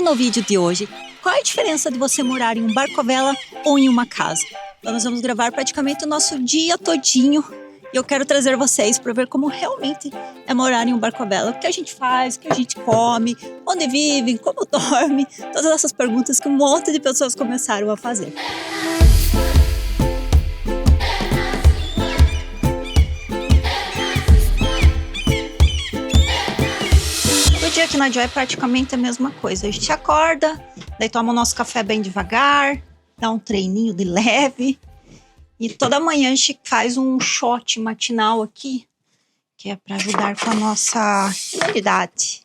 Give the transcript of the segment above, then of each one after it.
no vídeo de hoje, qual é a diferença de você morar em um barco à vela ou em uma casa? Então nós vamos gravar praticamente o nosso dia todinho e eu quero trazer vocês para ver como realmente é morar em um barco à vela. O que a gente faz, o que a gente come, onde vive, como dorme, todas essas perguntas que um monte de pessoas começaram a fazer. O dia aqui na Joy é praticamente a mesma coisa. A gente acorda, daí toma o nosso café bem devagar, dá um treininho de leve. E toda manhã a gente faz um shot matinal aqui, que é para ajudar com a nossa imunidade.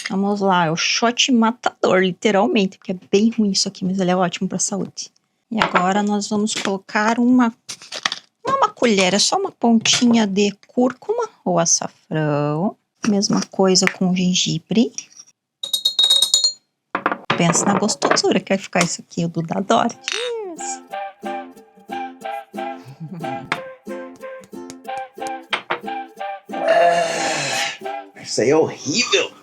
Vamos lá, é o shot matador, literalmente, porque é bem ruim isso aqui, mas ele é ótimo para a saúde. E agora nós vamos colocar não é uma colher, é só uma pontinha de cúrcuma ou açafrão. Mesma coisa com gengibre. Pensa na gostosura que vai ficar isso aqui, o Duda adora. Cheers! Isso aí é horrível!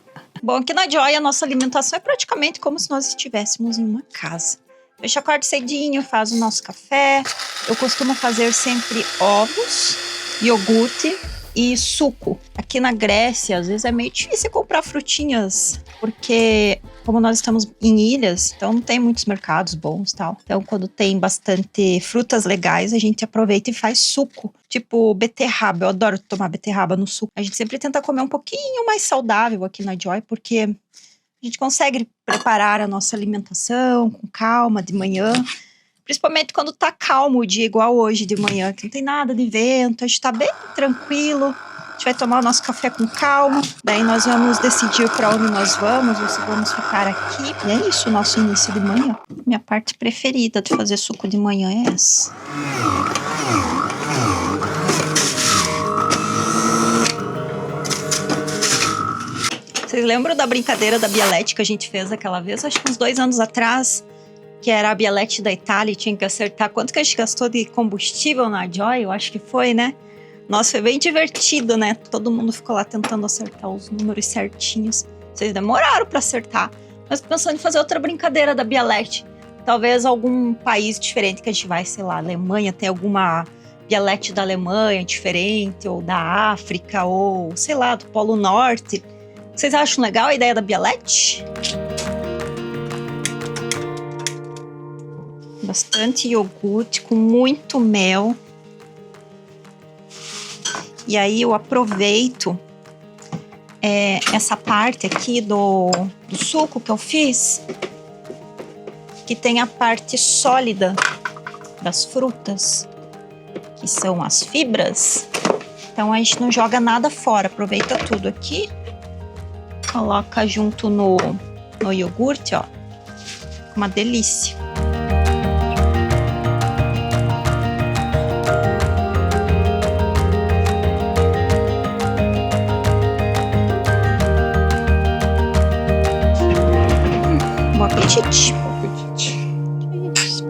Bom, aqui na Joy a nossa alimentação é praticamente como se nós estivéssemos em uma casa. A gente acorda cedinho, faz o nosso café. Eu costumo fazer sempre ovos, iogurte e suco. Aqui na Grécia, às vezes é meio difícil comprar frutinhas, porque como nós estamos em ilhas, então não tem muitos mercados bons e tal. Então quando tem bastante frutas legais, a gente aproveita e faz suco. Tipo beterraba, eu adoro tomar beterraba no suco. A gente sempre tenta comer um pouquinho mais saudável aqui na Joy, porque a gente consegue preparar a nossa alimentação com calma de manhã. Principalmente quando tá calmo o dia, igual hoje de manhã, que não tem nada de vento, a gente tá bem tranquilo, a gente vai tomar o nosso café com calma, daí nós vamos decidir para onde nós vamos, ou se vamos ficar aqui. E é isso, o nosso início de manhã. Minha parte preferida de fazer suco de manhã é essa. Vocês lembram da brincadeira da Bialetti que a gente fez aquela vez? Acho que uns 2 anos atrás, que era a Bialetti da Itália e tinha que acertar quanto que a gente gastou de combustível na Joy, eu acho que foi, né? Nossa, foi bem divertido, né? Todo mundo ficou lá tentando acertar os números certinhos. Vocês demoraram para acertar. Mas pensando em fazer outra brincadeira da Bialetti. Talvez algum país diferente que a gente vai, sei lá, Alemanha, tem alguma Bialetti da Alemanha diferente, ou da África, ou sei lá, do Polo Norte. Vocês acham legal a ideia da Bialetti? Bastante iogurte com muito mel. E aí eu aproveito essa parte aqui do suco que eu fiz, que tem a parte sólida das frutas, que são as fibras. Então a gente não joga nada fora, aproveita tudo aqui, coloca junto no iogurte, ó, uma delícia. Bom apetite. Bom apetite. Isso.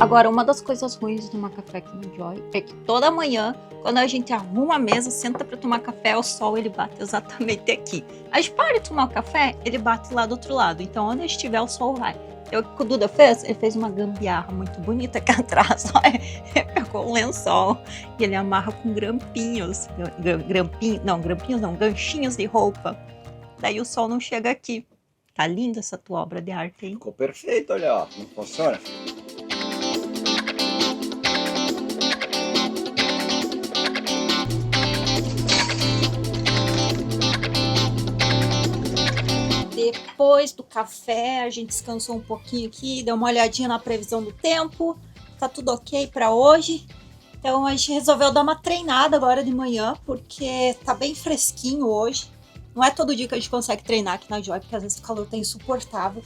Agora, uma das coisas ruins de tomar café aqui no Joy é que toda manhã, quando a gente arruma a mesa, senta para tomar café, o sol ele bate exatamente aqui. A gente para de tomar o café, ele bate lá do outro lado. Então, onde estiver, o sol vai. O que o Duda fez? Ele fez uma gambiarra muito bonita aqui atrás. Ele pegou um lençol e ele amarra com ganchinhos de roupa. Daí o sol não chega aqui. Tá linda essa tua obra de arte, hein? Ficou perfeito, olha, ó, não funciona? Depois do café, a gente descansou um pouquinho aqui, deu uma olhadinha na previsão do tempo. Tá tudo ok para hoje. Então a gente resolveu dar uma treinada agora de manhã, porque tá bem fresquinho hoje. Não é todo dia que a gente consegue treinar aqui na Joy, porque às vezes o calor tá insuportável.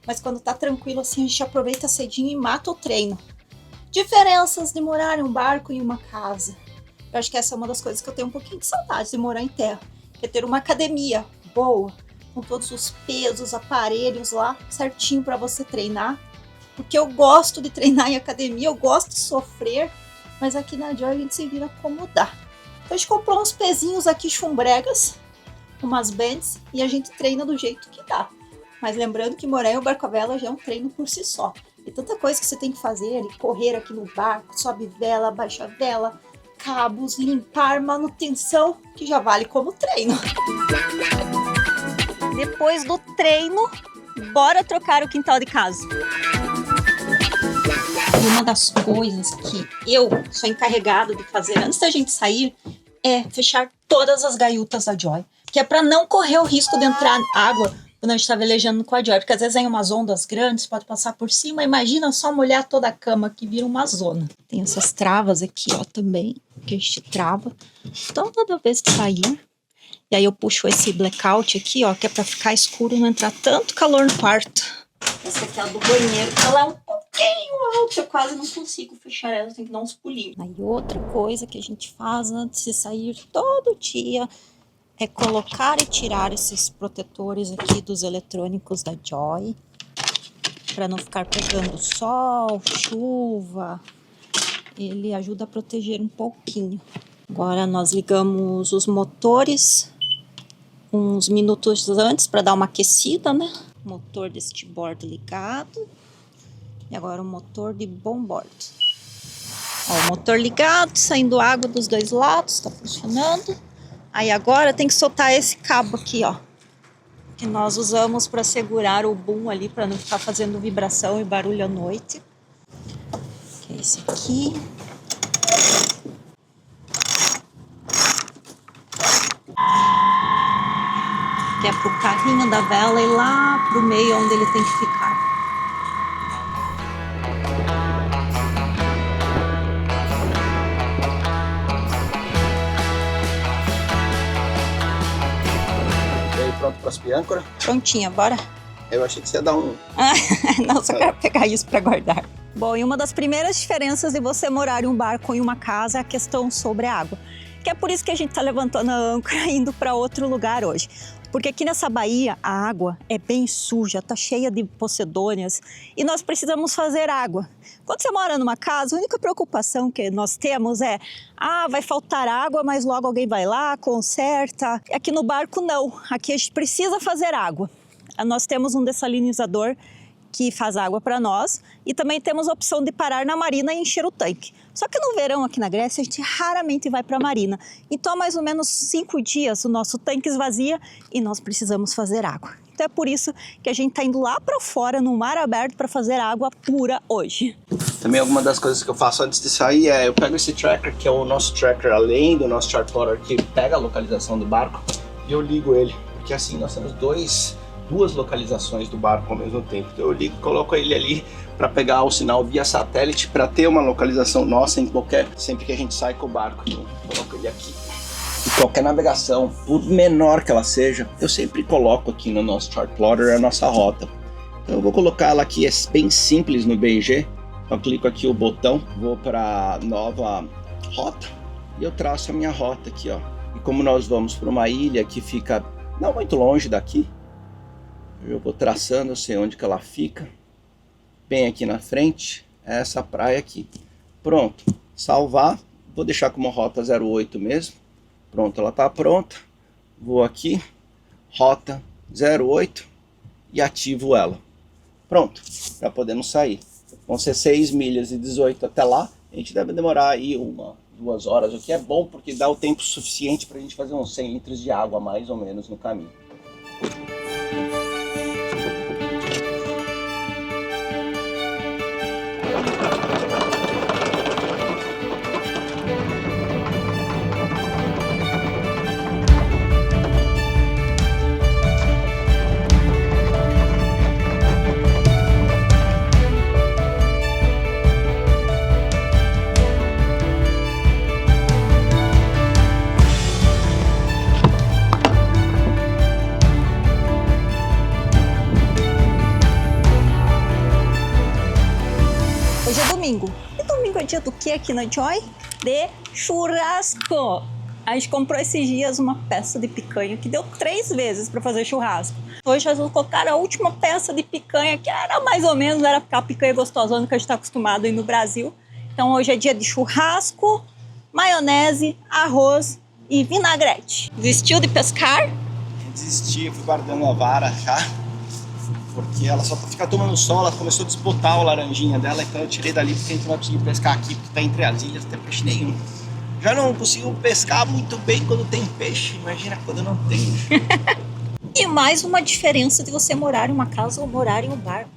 Mas quando tá tranquilo assim, a gente aproveita cedinho e mata o treino. Diferenças de morar em um barco e em uma casa. Eu acho que essa é uma das coisas que eu tenho um pouquinho de saudade de morar em terra. É ter uma academia boa, com todos os pesos, aparelhos lá, certinho para você treinar. Porque eu gosto de treinar em academia, eu gosto de sofrer, mas aqui na Joy a gente se vira como dá. A gente comprou uns pezinhos aqui chumbregas, umas bands, e a gente treina do jeito que dá. Mas lembrando que morar em barco à vela já é um treino por si só. E tanta coisa que você tem que fazer ali, correr aqui no barco, sobe vela, baixa vela, cabos, limpar, manutenção, que já vale como treino. Depois do treino, bora trocar o quintal de casa. E uma das coisas que eu sou encarregada de fazer antes da gente sair é fechar todas as gaiutas da Joy, que é para não correr o risco de entrar água quando a gente está velejando com a Joy, porque às vezes vem umas ondas grandes, pode passar por cima, imagina só molhar toda a cama que vira uma zona. Tem essas travas aqui, ó, também, que a gente trava toda vez que sair. E aí eu puxo esse blackout aqui, ó, que é para ficar escuro e não entrar tanto calor no quarto. Essa aqui é a do banheiro, ela é um pouquinho alta, eu quase não consigo fechar ela, tem que dar uns pulinhos. Aí outra coisa que a gente faz antes de sair todo dia é colocar e tirar esses protetores aqui dos eletrônicos da Joy, para não ficar pegando sol, chuva. Ele ajuda a proteger um pouquinho. Agora nós ligamos os motores uns minutos antes para dar uma aquecida, né? Motor deste bordo ligado. E agora o motor de bombordo. Ó, o motor ligado, saindo água dos dois lados, está funcionando. Aí agora tem que soltar esse cabo aqui, ó, que nós usamos para segurar o boom ali, para não ficar fazendo vibração e barulho à noite. Que é esse aqui. Que é pro carrinho da vela e lá pro meio onde ele tem que ficar. Pronto para as âncora? Prontinha, bora? Eu achei que você ia dar um... Não, só quero pegar isso para guardar. Bom, e uma das primeiras diferenças de você morar em um barco ou em uma casa é a questão sobre a água. Que é por isso que a gente está levantando a âncora e indo para outro lugar hoje. Porque aqui nessa baía a água é bem suja, tá cheia de posedônias e nós precisamos fazer água. Quando você mora numa casa, a única preocupação que nós temos é vai faltar água, mas logo alguém vai lá, conserta. Aqui no barco não, aqui a gente precisa fazer água. Nós temos um dessalinizador que faz água para nós e também temos a opção de parar na marina e encher o tanque. Só que no verão aqui na Grécia a gente raramente vai para a marina. Então há mais ou menos 5 dias o nosso tanque esvazia e nós precisamos fazer água. Então é por isso que a gente está indo lá para fora no mar aberto para fazer água pura hoje. Também alguma das coisas que eu faço antes de sair é eu pego esse tracker, que é o nosso tracker além do nosso chart plotter, que pega a localização do barco, e eu ligo ele, porque assim nós temos duas localizações do barco ao mesmo tempo. Então eu ligo, coloco ele ali para pegar o sinal via satélite para ter uma localização nossa sempre que a gente sai com o barco. Então, coloco ele aqui. E qualquer navegação, por menor que ela seja, eu sempre coloco aqui no nosso chart plotter a nossa rota. Então eu vou colocar ela aqui, é bem simples no BG. Eu clico aqui o botão, vou para nova rota e eu traço a minha rota aqui, ó. E como nós vamos para uma ilha que fica não muito longe daqui, eu vou traçando, eu sei onde que ela fica. Bem aqui na frente, é essa praia aqui. Pronto, salvar, vou deixar como rota 08 mesmo. Pronto, ela está pronta. Vou aqui, rota 08 e ativo ela. Pronto, já podemos sair. Vão ser 6 milhas e 18 até lá. A gente deve demorar aí 1-2 horas, o que é bom porque dá o tempo suficiente para a gente fazer uns 100 litros de água mais ou menos no caminho. Hoje é domingo. E domingo é dia do que aqui na Joy? De churrasco. A gente comprou esses dias uma peça de picanha que deu 3 vezes para fazer churrasco. Hoje nós vamos colocar a última peça de picanha, que era mais ou menos, era a picanha gostosona que a gente está acostumado aí no Brasil. Então hoje é dia de churrasco, maionese, arroz e vinagrete. Desistiu de pescar? Desisti, fui guardando a vara já, porque ela só fica tomando sol, ela começou a desbotar o laranjinha dela, então eu tirei dali porque a gente não vai conseguir pescar aqui, porque tá entre as ilhas, não tem peixe nenhum. Já não consigo pescar muito bem quando tem peixe, imagina quando não tem. E mais uma diferença de você morar em uma casa ou morar em um barco.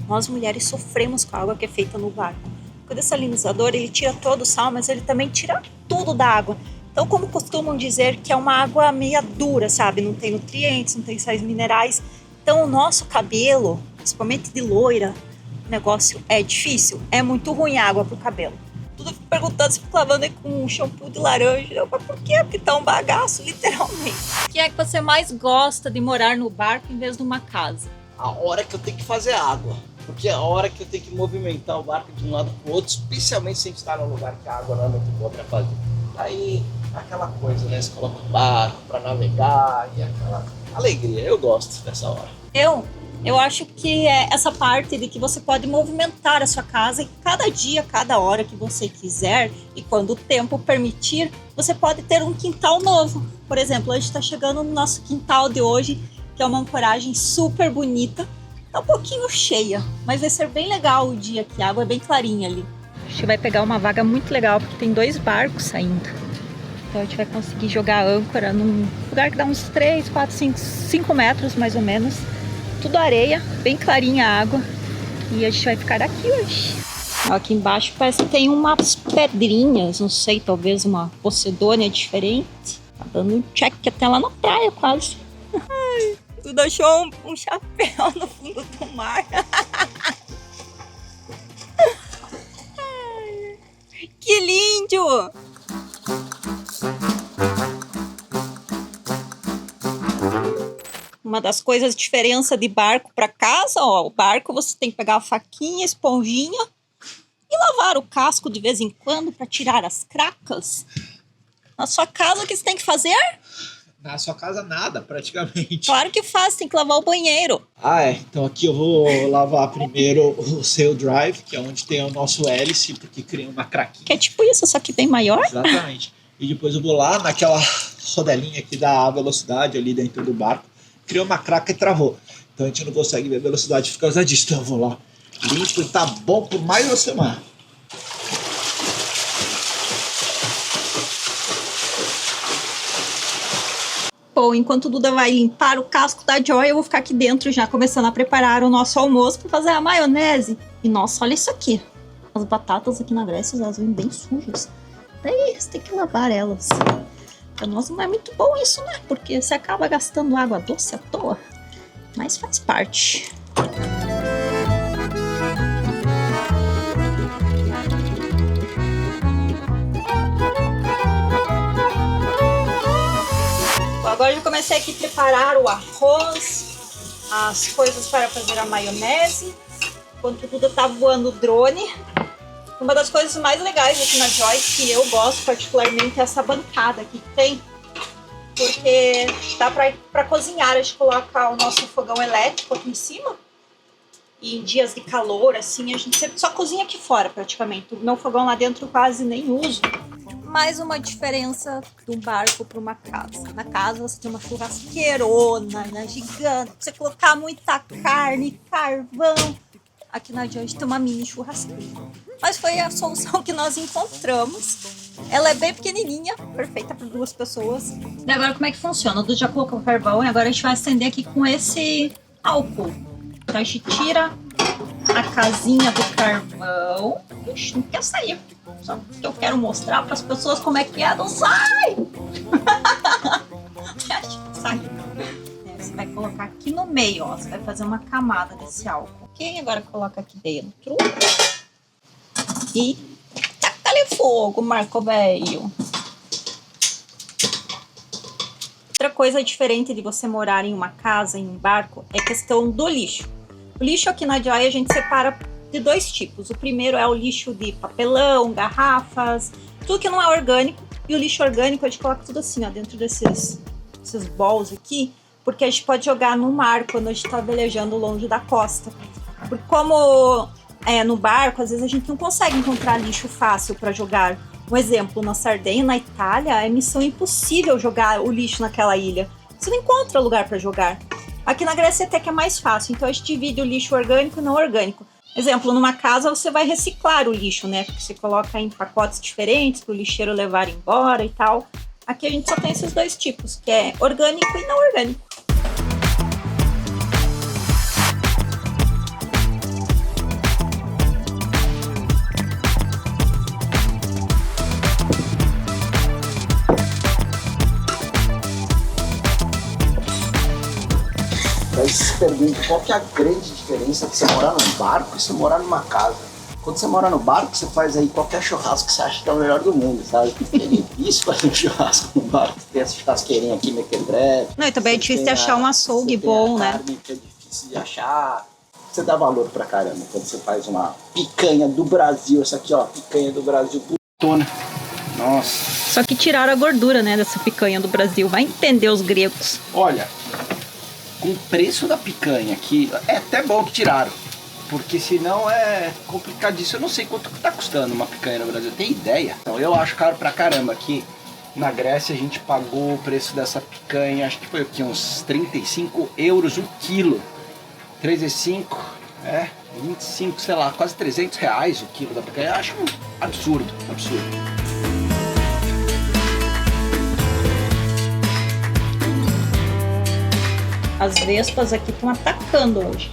Nós mulheres sofremos com a água que é feita no barco. O dessalinizador, ele tira todo o sal, mas ele também tira tudo da água. Então, como costumam dizer, que é uma água meia dura, sabe? Não tem nutrientes, não tem sais minerais. Então, o nosso cabelo, principalmente de loira, o negócio é difícil. É muito ruim a água pro cabelo. Tudo fico perguntando se fico lavando com um shampoo de laranja. Mas por quê? Porque tá um bagaço, literalmente. O que é que você mais gosta de morar no barco em vez de uma casa? A hora que eu tenho que fazer água. Porque é a hora que eu tenho que movimentar o barco de um lado pro outro, especialmente se a gente está num lugar que a água não é muito boa para fazer. Aí, aquela coisa, né? Você coloca o barco para navegar e aquela alegria. Eu gosto dessa hora. Eu acho que é essa parte de que você pode movimentar a sua casa e cada dia, cada hora que você quiser e quando o tempo permitir, você pode ter um quintal novo. Por exemplo, a gente está chegando no nosso quintal de hoje, que é uma ancoragem super bonita. Tá um pouquinho cheia, mas vai ser bem legal o dia aqui, a água é bem clarinha ali. A gente vai pegar uma vaga muito legal, porque tem 2 barcos saindo. Então a gente vai conseguir jogar âncora num lugar que dá uns 3, 4, 5 metros mais ou menos. Tudo areia, bem clarinha a água. E a gente vai ficar aqui hoje. Aqui embaixo parece que tem umas pedrinhas, não sei, talvez uma Posedônia diferente. Tá dando um check até lá na praia quase. Ai, tu achou um chapéu no fundo do mar. Ai, que lindo! Uma das coisas, diferença de barco para casa, ó, o barco você tem que pegar a faquinha, esponjinha e lavar o casco de vez em quando para tirar as cracas. Na sua casa, o que você tem que fazer? Na sua casa nada, praticamente. Claro que faz, tem que lavar o banheiro. Ah, é. Então aqui eu vou lavar primeiro o sail drive, que é onde tem o nosso hélice, porque cria uma craquinha. Que é tipo isso, só que bem maior. Exatamente. E depois eu vou lá naquela rodelinha que dá a velocidade ali dentro do barco. Criou uma craca e travou. Então a gente não consegue ver a velocidade por causa disso. Então eu vou lá, limpo e tá bom por mais uma semana. Bom, enquanto o Duda vai limpar o casco da Joy, eu vou ficar aqui dentro já começando a preparar o nosso almoço para fazer a maionese. E nossa, olha isso aqui. As batatas aqui na Grécia, elas vêm bem sujas. Daí você tem que lavar elas. Pra nós não é muito bom isso, né? Porque você acaba gastando água doce à toa. Mas faz parte. Agora eu comecei aqui a preparar o arroz, as coisas para fazer a maionese. Enquanto tudo tá voando o drone. Uma das coisas mais legais aqui na Joy, que eu gosto particularmente, é essa bancada aqui que tem. Porque dá pra cozinhar, a gente coloca o nosso fogão elétrico aqui em cima. E em dias de calor, assim, a gente sempre só cozinha aqui fora praticamente. O meu fogão lá dentro eu quase nem uso. Mais uma diferença do barco para uma casa. Na casa você tem uma churrasqueirona, né, gigante, pra você colocar muita carne, carvão. Aqui na Joy tem uma mini churrasqueira. Mas foi a solução que nós encontramos. Ela é bem pequenininha, perfeita para 2 pessoas. E agora como é que funciona? O Dudu já colocou o carvão e agora a gente vai acender aqui com esse álcool. Então a gente tira a casinha do carvão. Ixi, não quer sair. Só que eu quero mostrar para as pessoas como é que é. Não sai! Sai. Você vai colocar aqui no meio, ó. Você vai fazer uma camada desse álcool. Ok? Agora coloca aqui dentro. E taca-lhe fogo, Marco Velho. Outra coisa diferente de você morar em uma casa, em um barco, é a questão do lixo. O lixo aqui na Joy a gente separa de 2 tipos. O primeiro é o lixo de papelão, garrafas, tudo que não é orgânico. E o lixo orgânico a gente coloca tudo assim, ó, dentro desses bowls aqui, porque a gente pode jogar no mar quando a gente está velejando longe da costa. Porque como no barco, às vezes a gente não consegue encontrar lixo fácil para jogar Um exemplo, na Sardenha, na Itália, é missão impossível jogar o lixo naquela ilha. Você não encontra lugar para jogar. Aqui na Grécia até que é mais fácil, então a gente divide o lixo orgânico e não orgânico. Exemplo, numa casa você vai reciclar o lixo, né? Porque você coloca em pacotes diferentes para o lixeiro levar embora e tal. Aqui a gente só tem esses dois tipos, que é orgânico e não orgânico. Aí você se pergunta qual que é a grande diferença de você morar num barco e você morar numa casa. Quando você mora no barco, você faz aí qualquer churrasco que você acha que é o melhor do mundo, sabe? É difícil fazer um churrasco no barco. Tem essa churrasqueirinha aqui mequetrefe. Não, e também é difícil de achar um açougue bom, né? Carne que é difícil de achar. Você dá valor pra caramba quando você faz uma picanha do Brasil. Essa aqui, ó, picanha do Brasil, putona. Nossa. Só que tiraram a gordura, né, dessa picanha do Brasil. Vai entender os gregos. Olha, com o preço da picanha aqui, é até bom que tiraram. Porque senão é complicadíssimo. Eu não sei quanto que tá custando uma picanha no Brasil. Tem ideia? Então eu acho caro pra caramba. Aqui na Grécia a gente pagou o preço dessa picanha, acho que foi o quê? Uns 35 euros o quilo. 3 vezes 5, 25, sei lá, quase 300 reais o quilo da picanha. Eu acho um absurdo, absurdo. As vespas aqui estão atacando hoje.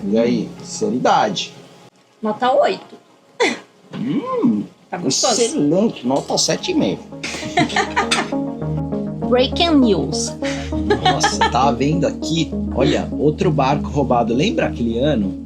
E aí, seriedade. Nota 8. Tá gostoso. Excelente, nota 7,5. Breaking news. Nossa, tava vendo aqui, olha, outro barco roubado. Lembra aquele ano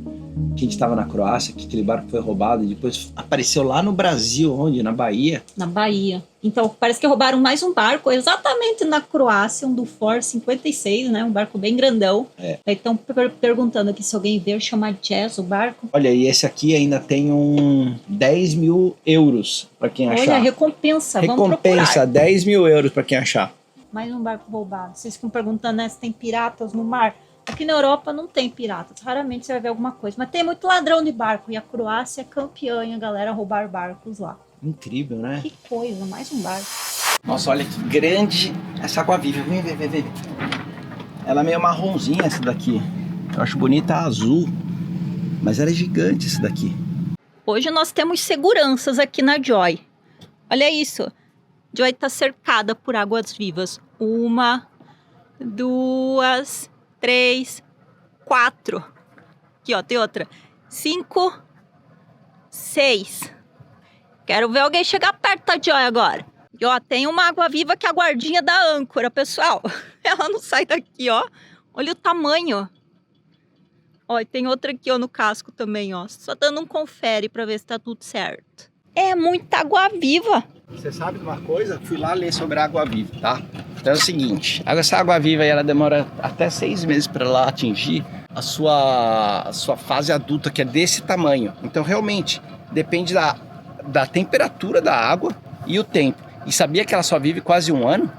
que a gente tava na Croácia, que aquele barco foi roubado e depois apareceu lá no Brasil, onde? Na Bahia? Na Bahia. Então, parece que roubaram mais um barco, exatamente na Croácia, um do Ford 56, né? Um barco bem grandão. É. Aí estão perguntando aqui se alguém ver, chama Jazz o barco. Olha, e esse aqui ainda tem 10 mil euros pra quem achar. Olha, recompensa, vamos Recompensa, procurar. 10 mil euros pra quem achar. Mais um barco roubado. Vocês ficam perguntando, né, se tem piratas no mar. Aqui na Europa não tem piratas, raramente você vai ver alguma coisa. Mas tem muito ladrão de barco, e a Croácia é campeã em a galera roubar barcos lá. Incrível, né? Que coisa, mais um barco. Nossa, olha que grande essa água-viva. Vem. Ela é meio marronzinha essa daqui. Eu acho bonita a azul, mas ela é gigante essa daqui. Hoje nós temos seguranças aqui na Joy. Olha isso. Joy está cercada por águas vivas. 1, 2, 3, 4. Aqui, ó, tem outra. 5, 6. Quero ver alguém chegar perto da Joy agora. E, ó, tem uma água-viva que é a guardinha da âncora, pessoal. Ela não sai daqui, ó. Olha o tamanho. Ó, e tem outra aqui, ó, no casco também, ó. Só dando um confere pra ver se tá tudo certo. É muita água-viva. Você sabe de uma coisa? Fui lá ler sobre a água-viva, tá? Então é o seguinte, essa água-viva aí, ela demora até 6 meses para ela atingir a sua fase adulta, que é desse tamanho. Então realmente, depende da temperatura da água e o tempo. E sabia que ela só vive quase 1 ano?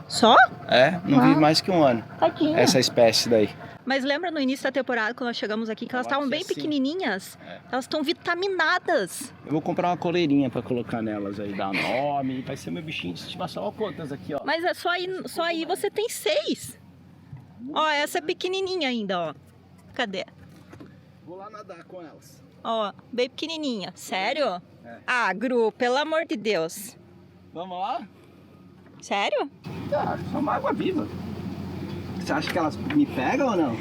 Só? É, não vive mais que 1 ano. Tadinha. Essa espécie daí. Mas lembra no início da temporada, quando nós chegamos aqui, que elas estavam bem assim. pequenininhas? É. Elas estão vitaminadas. Eu vou comprar uma coleirinha para colocar nelas aí, dar nome. Vai ser meu bichinho de estimação. Olha quantas aqui, ó. Mas é só aí você tem 6. Ó, essa é pequenininha ainda, ó. Cadê? Vou lá nadar com elas. Ó, bem pequenininha. Sério? É. Ah, Gru, pelo amor de Deus. Vamos lá? Sério? Tá, só uma água viva. Você acha que elas me pegam ou não?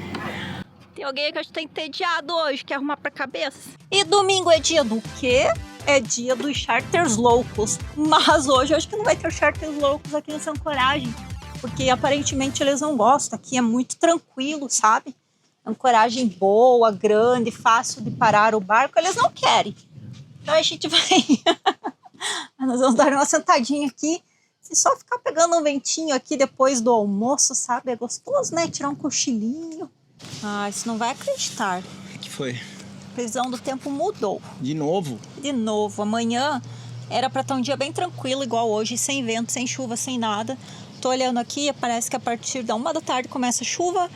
Tem alguém que a gente tá entediado hoje, quer arrumar pra cabeça. E domingo é dia do quê? É dia dos charters loucos. Mas hoje eu acho que não vai ter charters loucos aqui nessa ancoragem. Porque aparentemente eles não gostam. Aqui é muito tranquilo, sabe? Ancoragem boa, grande, fácil de parar o barco. Eles não querem. Então a gente vai... Nós vamos dar uma sentadinha aqui. Se só ficar pegando um ventinho aqui depois do almoço, sabe? É gostoso, né? Tirar um cochilinho. Ah, você não vai acreditar. O que foi? A previsão do tempo mudou. De novo? De novo. Amanhã era para estar um dia bem tranquilo, igual hoje, sem vento, sem chuva, sem nada. Tô olhando aqui, parece que a partir da 1 da tarde começa a chuva.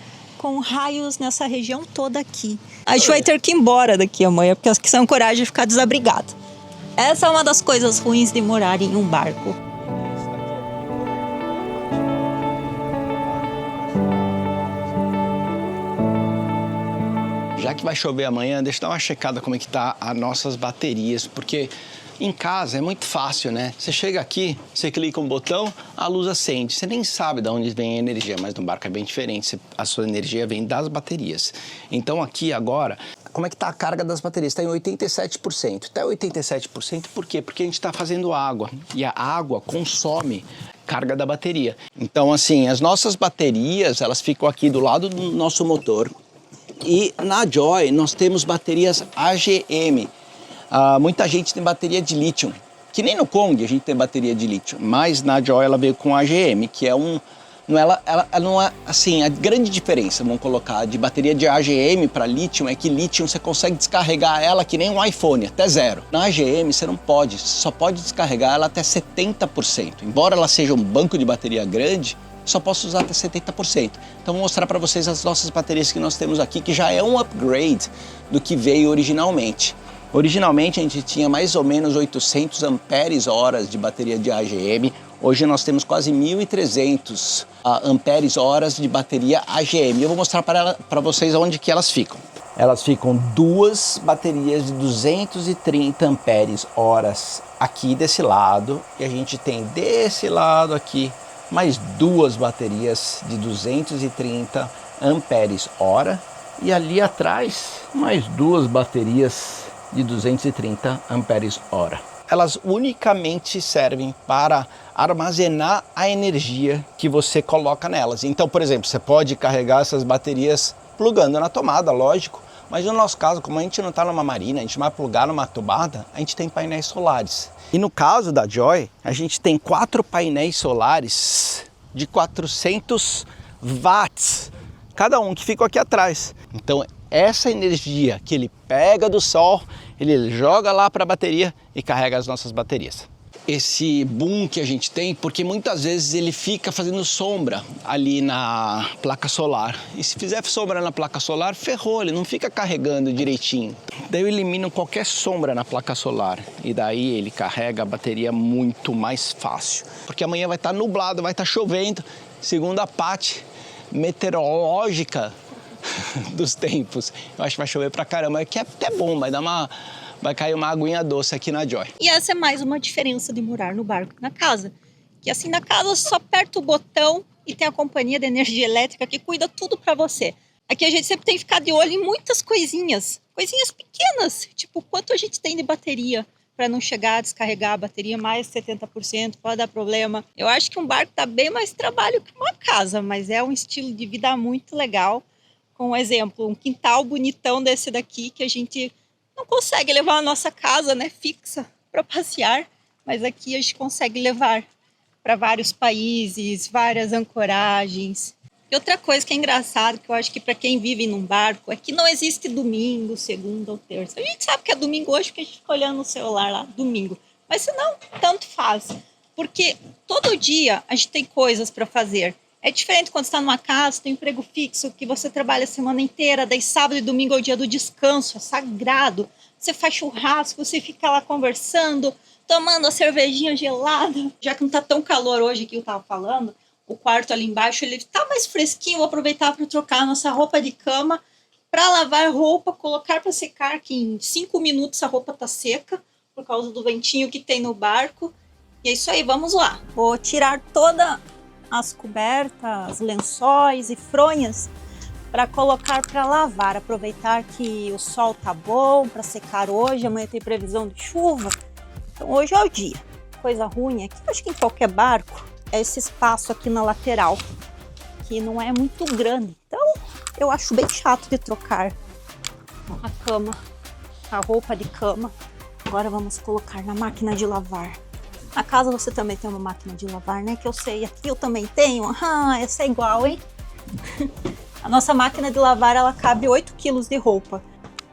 com raios nessa região toda aqui. A gente vai ter que ir embora daqui amanhã, porque as que são coragem de ficar desabrigado. Essa é uma das coisas ruins de morar em um barco. Já que vai chover amanhã, deixa eu dar uma checada como é que tá as nossas baterias, porque em casa é muito fácil, né? Você chega aqui, você clica um botão, a luz acende. Você nem sabe de onde vem a energia, mas no barco é bem diferente. A sua energia vem das baterias. Então aqui agora, como é que tá a carga das baterias? Está em 87%. Até 87% por quê? Porque a gente está fazendo água e a água consome carga da bateria. Então assim, as nossas baterias, elas ficam aqui do lado do nosso motor. E na Joy nós temos baterias AGM. Muita gente tem bateria de lítio, que nem no Kong a gente tem bateria de lítio, mas na Joy ela veio com AGM, que é ela não é assim, a grande diferença, vamos colocar, de bateria de AGM para lítio é que lítio você consegue descarregar ela que nem um iPhone, até 0. Na AGM você não pode, você só pode descarregar ela até 70%. Embora ela seja um banco de bateria grande, só posso usar até 70%. Então vou mostrar para vocês as nossas baterias que nós temos aqui, que já é um upgrade do que veio originalmente. Originalmente a gente tinha mais ou menos 800 amperes-horas de bateria de AGM. Hoje nós temos quase 1.300 amperes-horas de bateria AGM. Eu vou mostrar para vocês onde que elas ficam. Elas ficam duas baterias de 230 amperes-horas aqui desse lado. E a gente tem desse lado aqui mais duas baterias de 230 amperes-hora. E ali atrás mais duas baterias de 230 amperes-hora. Elas unicamente servem para armazenar a energia que você coloca nelas. Então, por exemplo, você pode carregar essas baterias plugando na tomada, lógico, mas no nosso caso, como a gente não está numa marina, a gente vai plugar numa tomada, a gente tem painéis solares. E no caso da Joy, a gente tem 4 painéis solares de 400 watts, cada um, que ficam aqui atrás. Então, essa energia que ele pega do sol, ele joga lá para a bateria e carrega as nossas baterias. Esse boom que a gente tem, porque muitas vezes ele fica fazendo sombra ali na placa solar. E se fizer sombra na placa solar, ferrou, ele não fica carregando direitinho. Daí eu elimino qualquer sombra na placa solar e daí ele carrega a bateria muito mais fácil. Porque amanhã vai estar nublado, vai estar chovendo, segundo a parte meteorológica dos tempos. Eu acho que vai chover pra caramba, que é até bom, vai cair uma aguinha doce aqui na Joy. E essa é mais uma diferença de morar no barco e na casa. Que assim, na casa você só aperta o botão e tem a companhia de energia elétrica que cuida tudo pra você. Aqui a gente sempre tem que ficar de olho em muitas coisinhas pequenas, tipo quanto a gente tem de bateria, para não chegar a descarregar a bateria mais de 70%, pode dar problema. Eu acho que um barco dá bem mais trabalho que uma casa, mas é um estilo de vida muito legal. Com um exemplo, um quintal bonitão desse daqui que a gente não consegue levar a nossa casa, né, fixa para passear, mas aqui a gente consegue levar para vários países, várias ancoragens. E outra coisa que é engraçado, que eu acho que para quem vive num barco, é que não existe domingo, segunda ou terça. A gente sabe que é domingo hoje porque a gente fica olhando no celular lá, domingo. Mas se não, tanto faz. Porque todo dia a gente tem coisas para fazer. É diferente quando você está numa casa, tem um emprego fixo, que você trabalha a semana inteira, daí sábado e domingo é o dia do descanso, é sagrado. Você faz churrasco, você fica lá conversando, tomando a cervejinha gelada. Já que não tá tão calor hoje que eu tava falando, o quarto ali embaixo, ele tá mais fresquinho, vou aproveitar para trocar a nossa roupa de cama, para lavar roupa, colocar para secar, que em 5 minutos a roupa tá seca, por causa do ventinho que tem no barco. E é isso aí, vamos lá. Vou tirar toda as cobertas, lençóis e fronhas para colocar para lavar, aproveitar que o sol tá bom para secar hoje, amanhã tem previsão de chuva, então hoje é o dia. Coisa ruim aqui, acho que em qualquer barco, é esse espaço aqui na lateral, que não é muito grande, então eu acho bem chato de trocar a cama, a roupa de cama. Agora vamos colocar na máquina de lavar. Na casa você também tem uma máquina de lavar, né? Que eu sei, aqui eu também tenho. Ah, essa é igual, hein? A nossa máquina de lavar, ela cabe 8 quilos de roupa.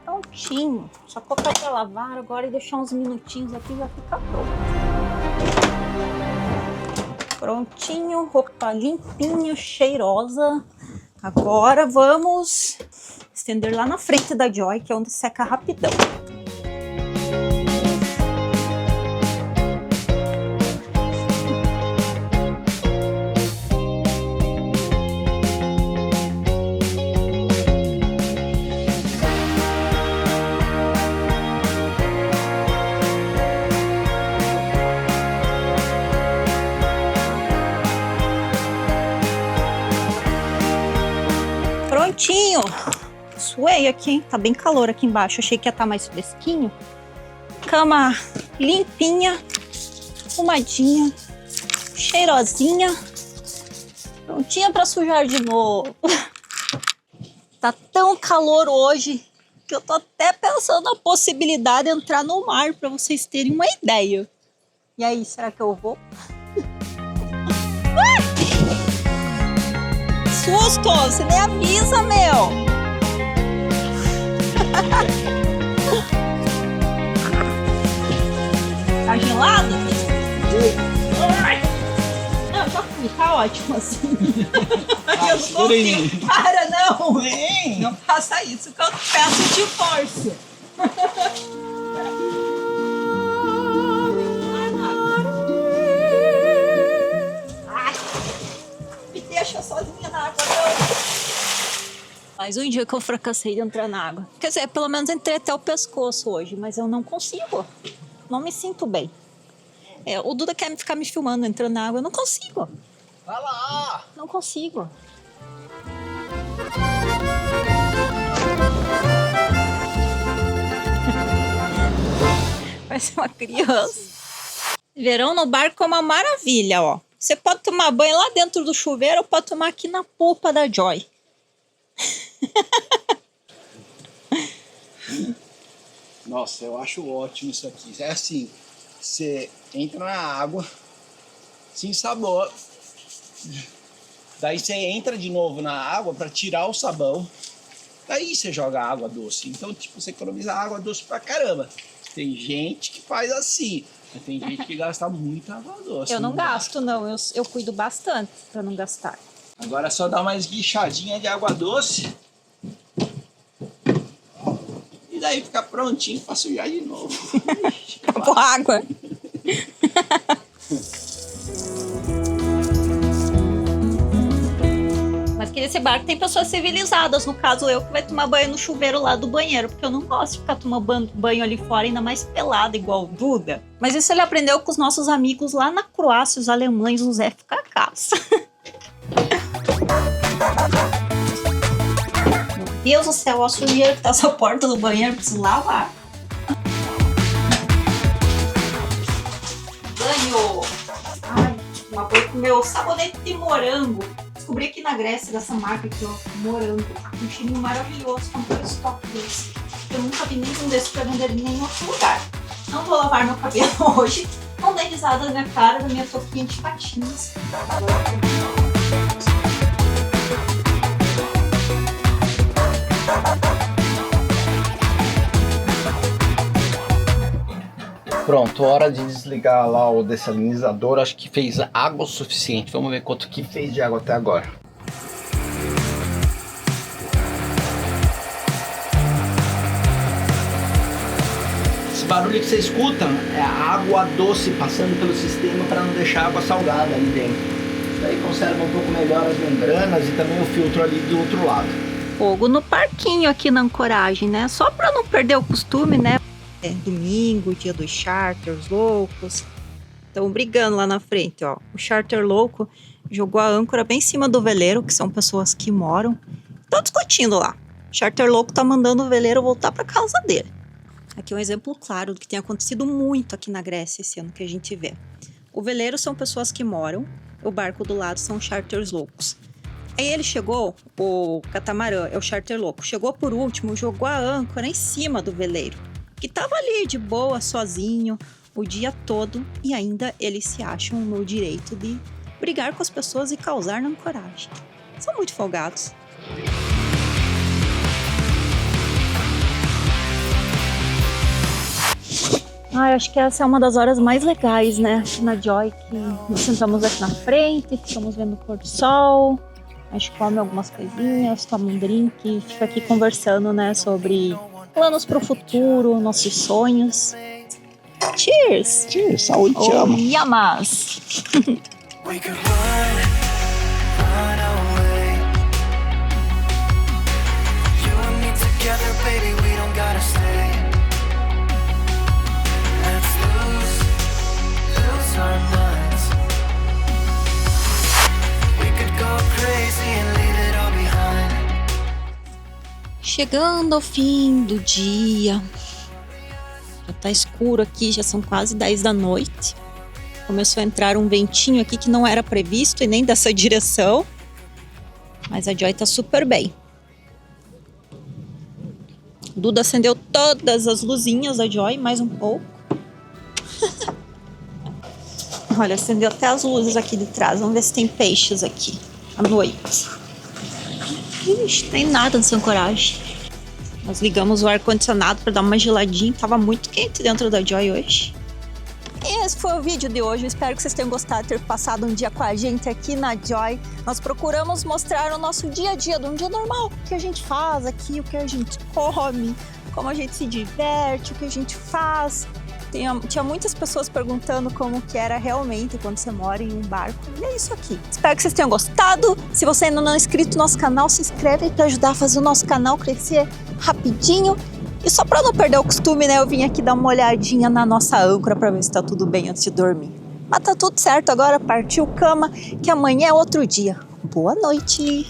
Prontinho. Só colocar para lavar agora e deixar uns minutinhos aqui e já fica pronto. Prontinho, roupa limpinha, cheirosa. Agora vamos estender lá na frente da Joy, que é onde seca rapidão. Prontinho! Suei aqui, hein? Tá bem calor aqui embaixo. Achei que ia estar mais fresquinho. Cama limpinha, arrumadinha, cheirosinha. Prontinha pra sujar de novo. Tá tão calor hoje que eu tô até pensando na possibilidade de entrar no mar, pra vocês terem uma ideia. E aí, será que eu vou? Susto! Você nem avisa, meu! Tá gelado? Não, já fui, tá ótimo assim. Eu não consigo. Para, não! Vem! Não faça isso que eu peço divórcio. Deixa sozinha na água, não. Mais um dia que eu fracassei de entrar na água. Quer dizer, pelo menos entrei até o pescoço hoje, mas eu não consigo. Não me sinto bem. O Duda quer ficar me filmando entrando na água, eu não consigo. Vai lá! Não consigo. Parece uma criança. Verão no barco é uma maravilha, ó. Você pode tomar banho lá dentro do chuveiro ou pode tomar aqui na polpa da Joy. Nossa, eu acho ótimo isso aqui. É assim, você entra na água, sem sabor. Daí você entra de novo na água para tirar o sabão. Daí você joga água doce. Então, tipo, você economiza água doce pra caramba. Tem gente que faz assim. Tem gente que gasta muita água doce. Eu não gasto, não. Eu cuido bastante para não gastar. Agora é só dar mais guichadinha de água doce. E daí fica prontinho para sujar de novo. Acabou a água. Mas que nesse barco tem pessoas civilizadas. No caso, eu que vai tomar banho no chuveiro lá do banheiro. Porque eu não gosto de ficar tomando banho ali fora, ainda mais pelado, igual o Duda. Mas isso ele aprendeu com os nossos amigos lá na Croácia, os alemães, os FKKs. Meu Deus do céu, olha a sujeira que tá essa porta do banheiro, preciso lavar. Banho! Ai, uma banho com meu sabonete de morango. Descobri aqui na Grécia dessa marca aqui, ó, morango. Um cheirinho maravilhoso, comprei o estoque desse. Eu nunca vi nenhum desses pra vender em nenhum outro lugar. Não vou lavar meu cabelo hoje. Não dei risada na minha cara, da minha touquinha de patinhas. Pronto, hora de desligar lá o dessalinizador. Acho que fez água o suficiente. Vamos ver quanto que fez de água até agora. Esse barulho que você escuta é a água doce passando pelo sistema para não deixar a água salgada ali dentro. Isso daí conserva um pouco melhor as membranas e também o filtro ali do outro lado. Fogo no parquinho aqui na ancoragem, né? Só para não perder o costume, né? É domingo, dia dos charters loucos. Estão brigando lá na frente, ó. O charter louco jogou a âncora bem em cima do veleiro, que são pessoas que moram. Estão discutindo lá. O charter louco tá mandando o veleiro voltar para casa dele. Aqui é um exemplo claro do que tem acontecido muito aqui na Grécia esse ano que a gente vê. O veleiro são pessoas que moram, o barco do lado são charters loucos. Aí ele chegou, o catamarã, é o charter louco, chegou por último, jogou a âncora em cima do veleiro, que tava ali de boa, sozinho, o dia todo, e ainda eles se acham no direito de brigar com as pessoas e causar na ancoragem. São muito folgados. Acho que essa é uma das horas mais legais, né? Na Joy, que nos sentamos aqui na frente, ficamos vendo o pôr do sol. A gente come algumas coisinhas, toma um drink, fica aqui conversando, né, sobre planos pro futuro, nossos sonhos. Cheers! Cheers, saúde, te amo. Yamas! We could run away. You and me together, baby, we don't gotta stay. Let's lose our minds. We could go crazy and leave it all behind. Chegando ao fim do dia. Já tá escuro aqui, já são quase 10 da noite. Começou a entrar um ventinho aqui que não era previsto e nem dessa direção. Mas a Joy tá super bem. Duda acendeu todas as luzinhas da Joy, mais um pouco. Olha, acendeu até as luzes aqui de trás. Vamos ver se tem peixes aqui à noite. Ixi, tem nada nessa ancoragem. Nós ligamos o ar-condicionado para dar uma geladinha. Tava muito quente dentro da Joy hoje. Esse foi o vídeo de hoje. Eu espero que vocês tenham gostado de ter passado um dia com a gente aqui na Joy. Nós procuramos mostrar o nosso dia a dia, de um dia normal. O que a gente faz aqui, o que a gente come, como a gente se diverte, o que a gente faz. Tinha muitas pessoas perguntando como que era realmente quando você mora em um barco. E é isso aqui. Espero que vocês tenham gostado. Se você ainda não é inscrito no nosso canal, se inscreve aí para ajudar a fazer o nosso canal crescer rapidinho. E só para não perder o costume, né, eu vim aqui dar uma olhadinha na nossa âncora para ver se tá tudo bem antes de dormir. Mas tá tudo certo agora, partiu cama, que amanhã é outro dia. Boa noite!